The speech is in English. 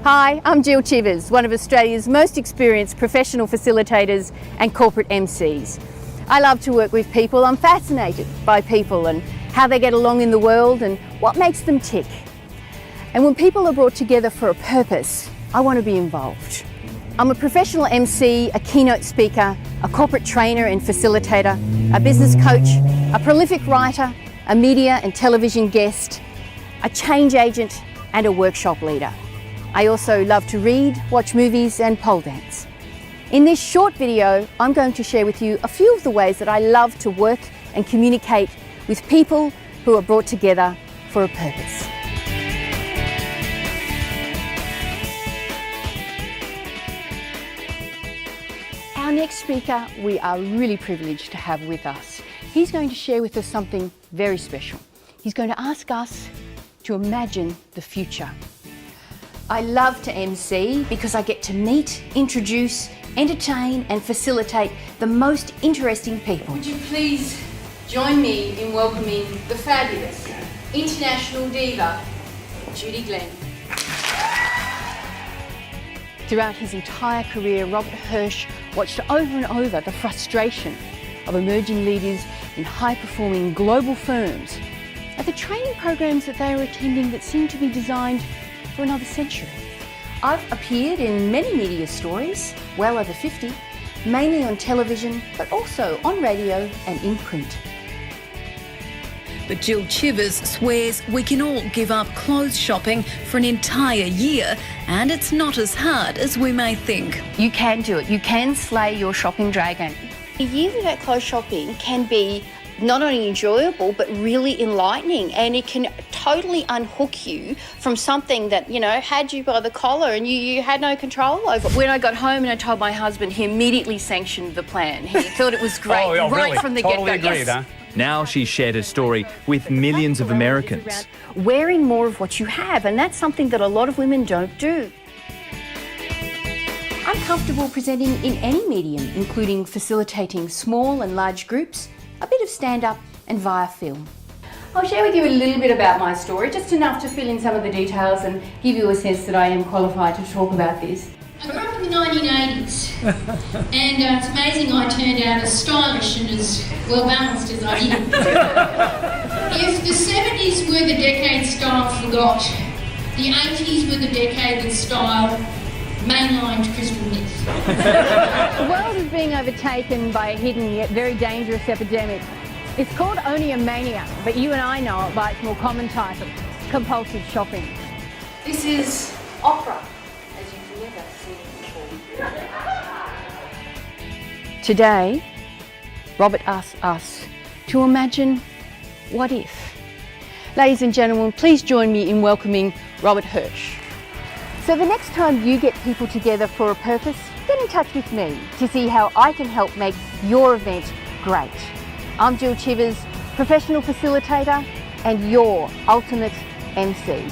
Hi, I'm Jill Chivers, one of Australia's most experienced professional facilitators and corporate MCs. I love to work with people. I'm fascinated by people and how they get along in the world and what makes them tick. And when people are brought together for a purpose, I want to be involved. I'm a professional MC, a keynote speaker, a corporate trainer and facilitator, a business coach, a prolific writer, a media and television guest, a change agent and a workshop leader. I also love to read, watch movies and pole dance. In this short video, I'm going to share with you a few of the ways that I love to work and communicate with people who are brought together for a purpose. Our next speaker, we are really privileged to have with us. He's going to share with us something very special. He's going to ask us to imagine the future. I love to MC because I get to meet, introduce, entertain and facilitate the most interesting people. Would you please join me in welcoming the fabulous international diva, Judy Glenn. Throughout his entire career, Robert Hirsch watched over and over the frustration of emerging leaders in high-performing global firms at the training programs that they are attending that seem to be designed for another century. I've appeared in many media stories, well over 50, mainly on television, but also on radio and in print. But Jill Chivers swears we can all give up clothes shopping for an entire year, and it's not as hard as we may think. You can do it. You can slay your shopping dragon. A year without clothes shopping can be not only enjoyable, but really enlightening, and it can totally unhook you from something that, you know, had you by the collar and you had no control over. When I got home and I told my husband, he immediately sanctioned the plan. He thought it was great right really? from the totally get-go. Agreed, Yes. huh? Now she's shared her story with millions of Americans. Wearing more of what you have, and that's something that a lot of women don't do. I'm comfortable presenting in any medium, including facilitating small and large groups, a bit of stand-up and via film. I'll share with you a little bit about my story, just enough to fill in some of the details and give you a sense that I am qualified to talk about this. I grew up in the 1980s, and it's amazing I turned out as stylish and as well balanced as I did. If the 70s were the decade style forgot, the 80s were the decade that style mainlined crystal myth. The world is being overtaken by a hidden yet very dangerous epidemic. It's called oniomania, but you and I know it by its more common title, compulsive shopping. This is opera, as you've never seen before. Today, Robert asks us to imagine what if. Ladies and gentlemen, please join me in welcoming Robert Hirsch. So the next time you get people together for a purpose, get in touch with me to see how I can help make your event great. I'm Jill Chivers, professional facilitator and your ultimate MC.